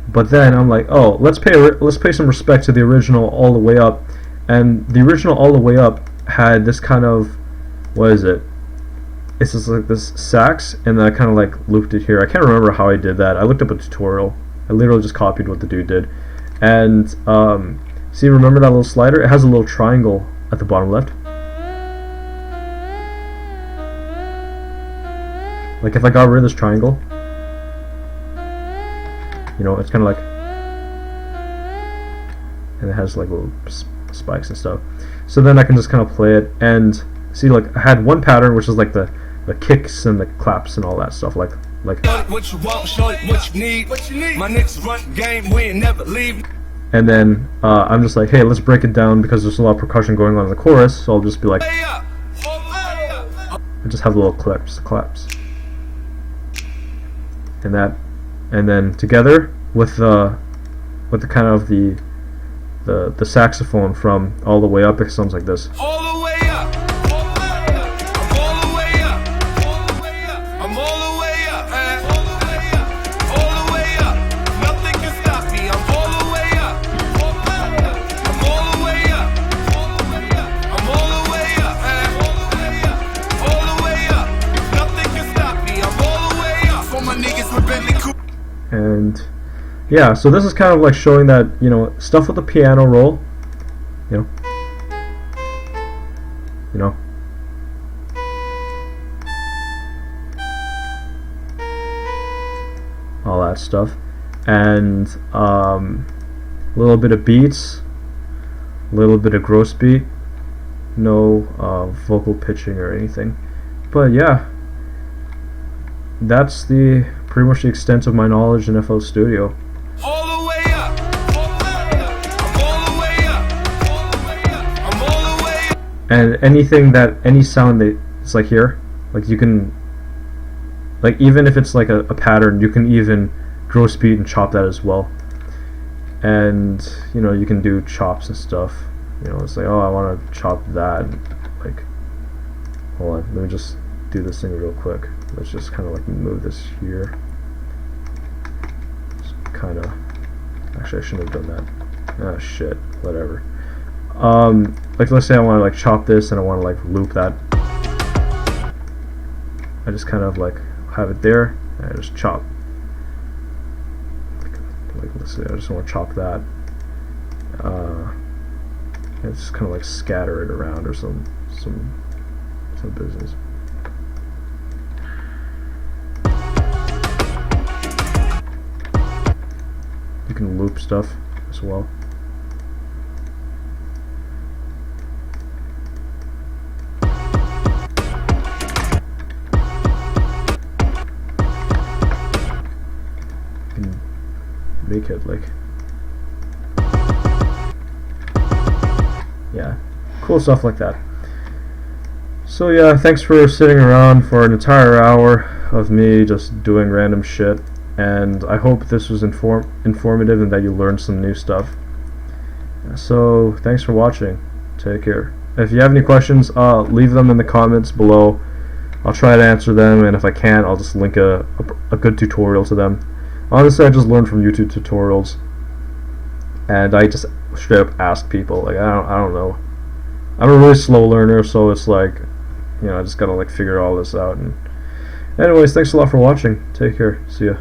But then I'm like, oh, let's pay some respect to the original All the Way Up. And the original All the Way Up had this kind of, what is it? It's just like this sax, and then I kind of like looped it here. I can't remember how I did that. I looked up a tutorial. I literally just copied what the dude did. And see, remember that little slider? It has a little triangle at the bottom left. Like if I got rid of this triangle, you know, it's kind of like, and it has like little spikes and stuff. So then I can just kind of play it and see, like I had one pattern which is like the kicks and the claps and all that stuff, like what you want, show it what you need. My niggas run game, we ain't never leave. And then I'm just like, hey, let's break it down because there's a lot of percussion going on in the chorus, so I'll just be like, I just have little claps. And that, and then together with the kind of the saxophone from All the Way Up, it sounds like this. All the way up, all the way up, all the way up, all the way up, I'm all the way up, all the way up, all the way up, nothing can stop me, I'm all the way up, all the way up, I'm all the way up, all the way up, I'm all the way up, all the way up, all the way up, nothing can stop me, I'm all the way up, for my niggas with Bentley Coupe. And yeah, so this is kind of like showing that, you know, stuff with the piano roll, you know, all that stuff, and a little bit of beats, a little bit of gross beat, no vocal pitching or anything. But yeah, that's pretty much the extent of my knowledge in FL Studio. All the way up, all the way up, I'm all the way up, all the way up, I'm all the way up. And any sound that it's like here, like you can, like even if it's like a pattern, you can even gross beat and chop that as well. And you know, you can do chops and stuff. You know, it's like, oh, I want to chop that. Like, hold on, let me just do this thing real quick. Let's just kind of like move this here. Kind of, actually I shouldn't have done that. Ah, shit, whatever. Like let's say I want to like chop this and I want to like loop that. I just kind of like have it there and I just chop. Like let's say I just want to chop that. And just kind of like scatter it around or some business. You can loop stuff as well. You can make it like, yeah, cool stuff like that. So yeah, thanks for sitting around for an entire hour of me just doing random shit. And I hope this was informative and that you learned some new stuff. So thanks for watching. Take care. If you have any questions, leave them in the comments below. I'll try to answer them, and if I can't, I'll just link a good tutorial to them. Honestly, I just learned from YouTube tutorials, and I just straight up ask people. Like, I don't know. I'm a really slow learner, so it's like, I just gotta like figure all this out. And anyways, thanks a lot for watching. Take care. See ya.